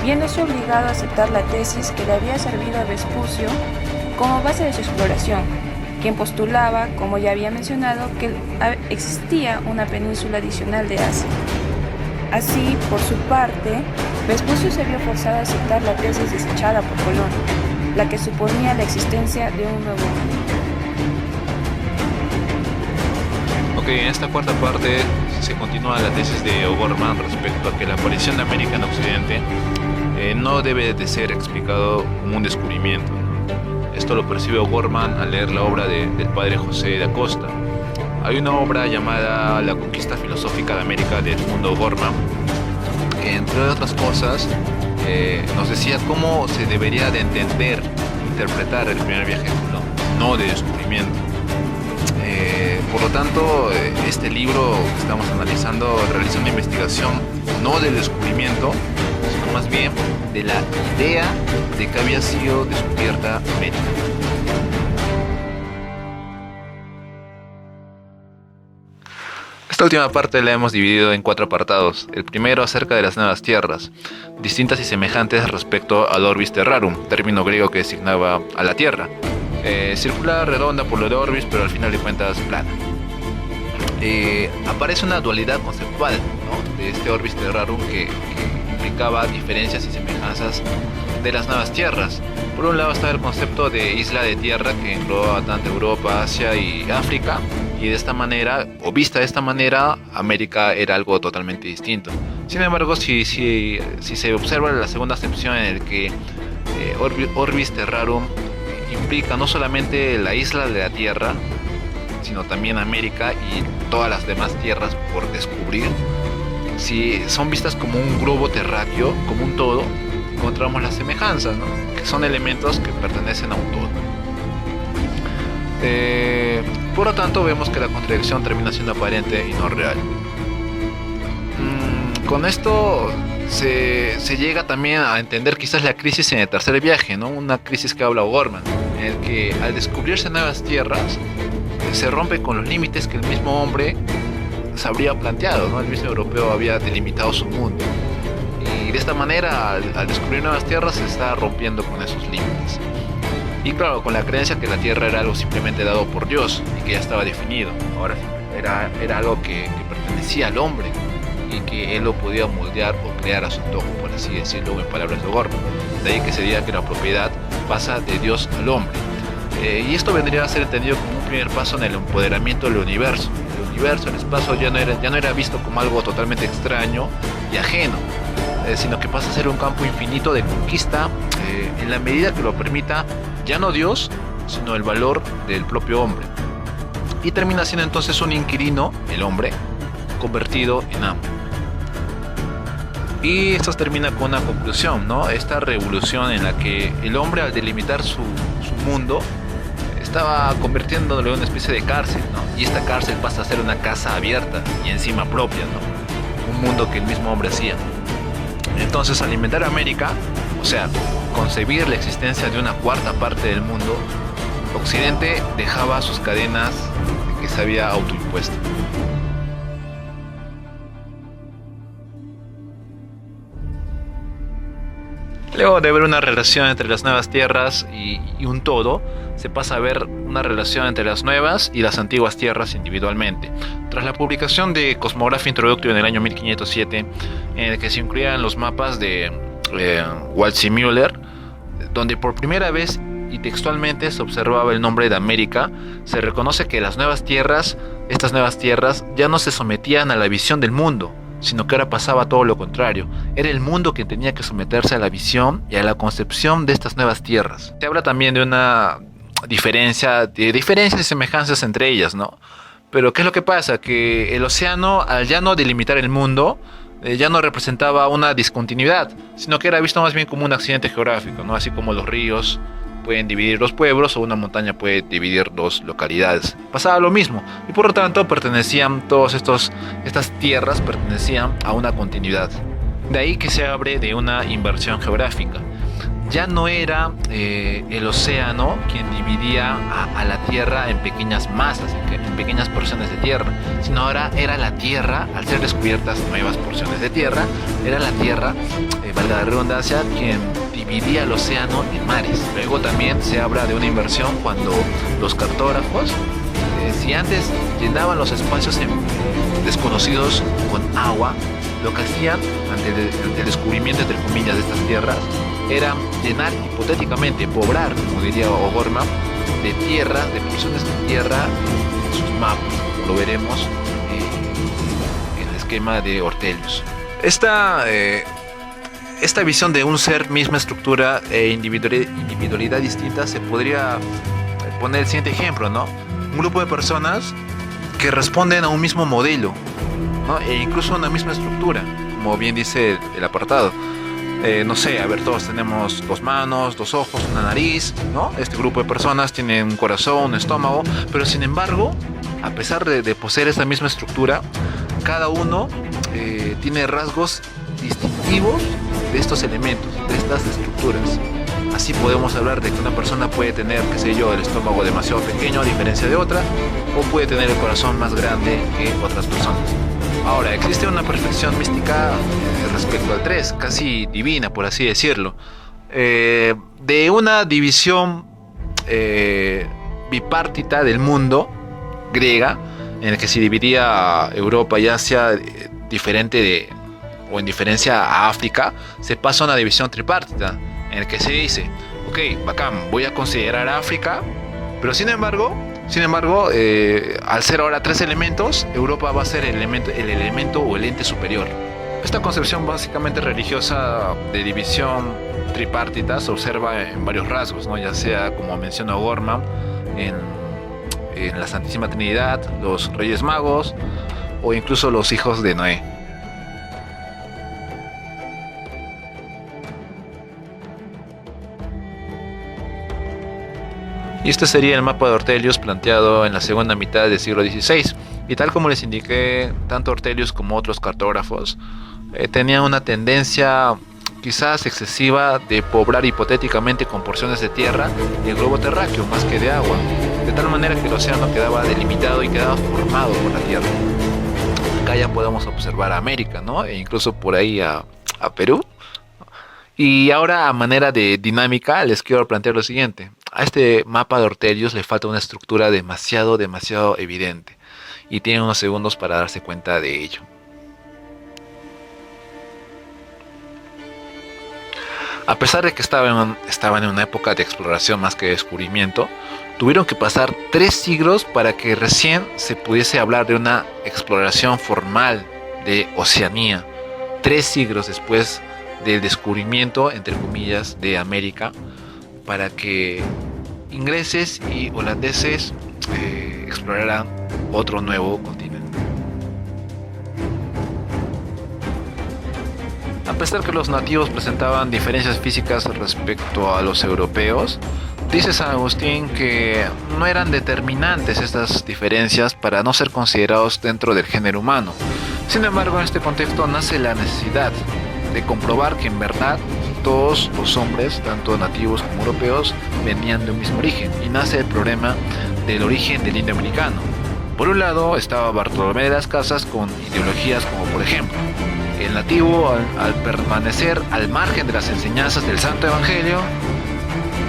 viéndose obligado a aceptar la tesis que le había servido a Vespucio como base de su exploración, quien postulaba, como ya había mencionado, que existía una península adicional de Asia. Así, por su parte, Vespucio se vio forzado a aceptar la tesis desechada por Colón, la que suponía la existencia de un nuevo mundo. Ok, en esta cuarta parte se continúa la tesis de O'Gorman respecto a que la aparición de América en Occidente no debe de ser explicado como un descubrimiento. Esto lo percibe O'Gorman al leer la obra del padre José de Acosta. Hay una obra llamada La conquista filosófica de América de Edmundo O'Gorman, que entre otras cosas nos decía cómo se debería de entender, interpretar el primer viaje de Colón, no de descubrimiento. Por lo tanto, este libro que estamos analizando realiza una investigación no del descubrimiento, sino más bien de la idea de que había sido descubierta América. Esta última parte la hemos dividido en 4 apartados. El primero acerca de las nuevas tierras, distintas y semejantes respecto al orbis terrarum, término griego que designaba a la Tierra. Circular, redonda por lo de orbis, pero al final de cuentas plana. Aparece una dualidad conceptual, ¿no?, de este orbis terrarum que implicaba diferencias y semejanzas de las nuevas tierras. Por un lado estaba el concepto de isla de tierra que engloba tanto Europa, Asia y África, y de esta manera, o vista de esta manera, América era algo totalmente distinto. Sin embargo, si se observa la segunda acepción en el que Orbis Terrarum implica no solamente la isla de la Tierra, sino también América y todas las demás tierras por descubrir, si son vistas como un globo terráqueo, como un todo, encontramos las semejanzas, ¿no? Que son elementos que pertenecen a un todo. Por lo tanto, vemos que la contradicción termina siendo aparente y no real. Con esto se llega también a entender quizás la crisis en el tercer viaje, ¿no? Una crisis que habla O'Gorman, en el que al descubrirse nuevas tierras se rompe con los límites que el mismo hombre se habría planteado, ¿no? El mismo europeo había delimitado su mundo, y de esta manera al descubrir nuevas tierras se está rompiendo con esos límites, y claro, con la creencia que la tierra era algo simplemente dado por Dios y que ya estaba definido. Ahora era algo que pertenecía al hombre y que él lo podía moldear o crear a su antojo, por así decirlo, en palabras de O'Gorman. De ahí que se diga que la propiedad pasa de Dios al hombre. Y esto vendría a ser entendido como un primer paso en el empoderamiento del universo. El universo, el espacio, ya no era visto como algo totalmente extraño y ajeno, sino que pasa a ser un campo infinito de conquista, en la medida que lo permita ya no Dios, sino el valor del propio hombre. Y termina siendo entonces un inquilino, el hombre, convertido en amo. Y esto termina con una conclusión, ¿no? Esta revolución en la que el hombre, al delimitar su mundo, estaba convirtiéndolo en una especie de cárcel, ¿no? Y esta cárcel pasa a ser una casa abierta y encima propia, ¿no? Un mundo que el mismo hombre hacía. Entonces, al inventar América, o sea, concebir la existencia de una cuarta parte del mundo, Occidente dejaba sus cadenas que se había autoimpuesto. Luego de ver una relación entre las nuevas tierras y un todo, se pasa a ver una relación entre las nuevas y las antiguas tierras individualmente. Tras la publicación de Cosmographia Introductory en el año 1507, en el que se incluían los mapas de Waldseemüller, donde por primera vez y textualmente se observaba el nombre de América, se reconoce que estas nuevas tierras ya no se sometían a la visión del mundo, sino que ahora pasaba todo lo contrario. Era el mundo quien tenía que someterse a la visión y a la concepción de estas nuevas tierras. Se habla también de una diferencias y semejanzas entre ellas, ¿no? Pero ¿qué es lo que pasa? Que el océano, al ya no delimitar el mundo, ya no representaba una discontinuidad, sino que era visto más bien como un accidente geográfico, ¿no? Así como los ríos pueden dividir los pueblos o una montaña puede dividir dos localidades. Pasaba lo mismo, y por lo tanto estas tierras pertenecían a una continuidad. De ahí que se abre de una inversión geográfica. Ya no era el océano quien dividía a la tierra en pequeñas masas, en pequeñas porciones de tierra, sino ahora era la tierra, al ser descubiertas nuevas porciones de tierra, era la tierra, valga la redundancia, quien dividía el océano en mares. Luego también se habla de una inversión cuando los cartógrafos, si antes llenaban los espacios desconocidos con agua, lo que hacían ante el descubrimiento, entre comillas, de estas tierras, era llenar hipotéticamente, poblar, como diría O'Gorman, de tierra, de porciones de tierra en sus mapas, como lo veremos en el esquema de Ortelius. Esta visión de un ser, misma estructura e individualidad distinta, se podría poner el siguiente ejemplo, ¿no? Un grupo de personas que responden a un mismo modelo, ¿no? E incluso a una misma estructura, como bien dice el apartado. No sé, a ver, todos tenemos 2 manos, 2 ojos, una nariz, ¿no? Este grupo de personas tiene un corazón, un estómago, pero sin embargo, a pesar de poseer esta misma estructura, cada uno tiene rasgos distintivos de estos elementos, de estas estructuras. Así podemos hablar de que una persona puede tener, qué sé yo, el estómago demasiado pequeño a diferencia de otra, o puede tener el corazón más grande que otras personas. Ahora, existe una perfección mística respecto al 3, casi divina, por así decirlo, de una división bipartita del mundo griega, en el que se dividía Europa y Asia o en diferencia a África, se pasa a una división tripartita, en el que se dice, ok, bacán, voy a considerar África, pero sin embargo, Sin embargo, al ser ahora 3 elementos, Europa va a ser el elemento o el ente superior. Esta concepción básicamente religiosa de división tripartita se observa en varios rasgos, ¿no? Ya sea, como menciona O'Gorman, en la Santísima Trinidad, los Reyes Magos o incluso los hijos de Noé. Y este sería el mapa de Ortelius planteado en la segunda mitad del siglo XVI. Y tal como les indiqué, tanto Ortelius como otros cartógrafos tenían una tendencia quizás excesiva de poblar hipotéticamente con porciones de tierra y el globo terráqueo más que de agua, de tal manera que el océano quedaba delimitado y quedaba formado por la tierra. Acá ya podemos observar a América, ¿no? E incluso por ahí a Perú. Y ahora, a manera de dinámica, les quiero plantear lo siguiente. A este mapa de Ortelius le falta una estructura demasiado evidente, y tienen unos segundos para darse cuenta de ello. A pesar de que estaban en una época de exploración más que de descubrimiento, tuvieron que pasar 3 siglos para que recién se pudiese hablar de una exploración formal de Oceanía. 3 siglos después del descubrimiento, entre comillas, de América, para que ingleses y holandeses exploraran otro nuevo continente. A pesar que los nativos presentaban diferencias físicas respecto a los europeos, dice San Agustín que no eran determinantes estas diferencias para no ser considerados dentro del género humano. Sin embargo, en este contexto nace la necesidad de comprobar que en verdad todos los hombres, tanto nativos como europeos, venían de un mismo origen, y nace el problema del origen del indio americano. Por un lado estaba Bartolomé de las Casas con ideologías como, por ejemplo, el nativo al permanecer al margen de las enseñanzas del Santo Evangelio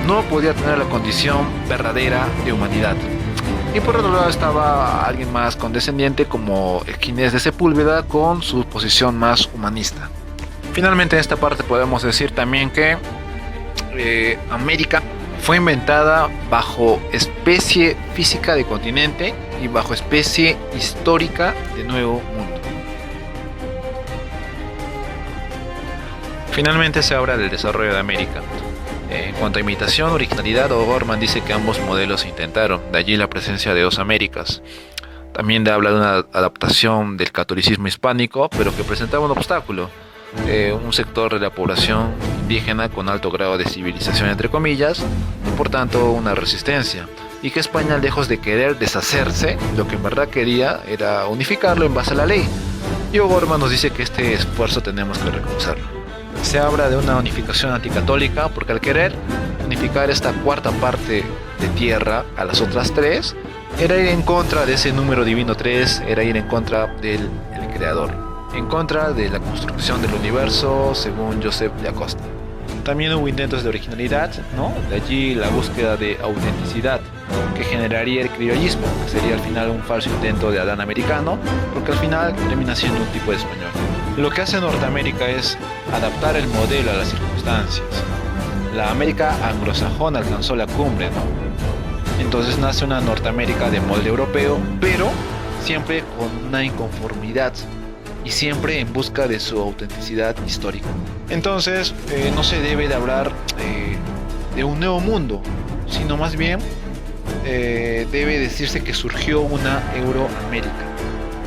no podía tener la condición verdadera de humanidad. Y por otro lado estaba alguien más condescendiente como Ginés de Sepúlveda con su posición más humanista. Finalmente, en esta parte podemos decir también que América fue inventada bajo especie física de continente y bajo especie histórica de nuevo mundo. Finalmente se habla del desarrollo de América. En cuanto a imitación, originalidad, O'Gorman dice que ambos modelos se intentaron, de allí la presencia de 2 Américas. También habla de una adaptación del catolicismo hispánico, pero que presentaba un obstáculo. Un sector de la población indígena con alto grado de civilización, entre comillas, y por tanto una resistencia, y que España, lejos de querer deshacerse, lo que en verdad quería era unificarlo en base a la ley. Y O'Gorman nos dice que este esfuerzo tenemos que reconocerlo. Se habla de una unificación anticatólica porque al querer unificar esta cuarta parte de tierra a las otras 3, era ir en contra de ese número divino 3, era ir en contra del creador, en contra de la construcción del universo según Joseph de Acosta. También hubo intentos de originalidad, ¿no? De allí la búsqueda de autenticidad, que generaría el criollismo, que sería al final un falso intento de Adán americano, porque al final termina siendo un tipo de español. Lo que hace Norteamérica es adaptar el modelo a las circunstancias. La América anglosajona alcanzó la cumbre, ¿no? Entonces nace una Norteamérica de molde europeo, pero siempre con una inconformidad y siempre en busca de su autenticidad histórica. Entonces no se debe de hablar de un nuevo mundo, sino más bien debe decirse que surgió una Euroamérica,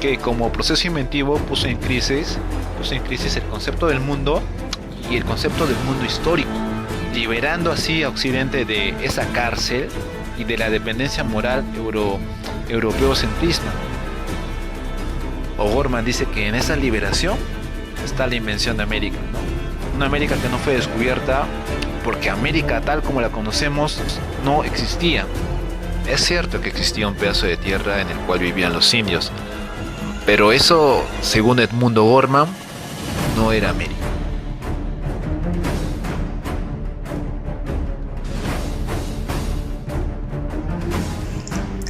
que como proceso inventivo puso en crisis el concepto del mundo y el concepto del mundo histórico, liberando así a Occidente de esa cárcel y de la dependencia moral europeocentrismo. O'Gorman dice que en esa liberación está la invención de América, ¿no? Una América que no fue descubierta porque América tal como la conocemos no existía. Es cierto que existía un pedazo de tierra en el cual vivían los indios, pero eso, según Edmundo O'Gorman, no era América.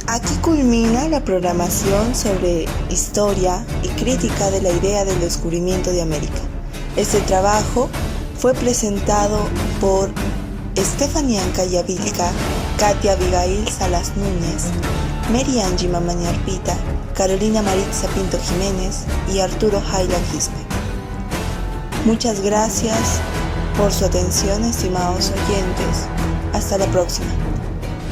Aquí culmina la programación sobre historia y crítica de la idea del descubrimiento de América. Este trabajo fue presentado por Estefanía Ancaya Vilca, Katia Abigail Salas Núñez, Mary Angie Mamaña Arpita, Carolina Maritza Pinto Jiménez y Arturo Jaila Quispe. Muchas gracias por su atención, estimados oyentes. Hasta la próxima.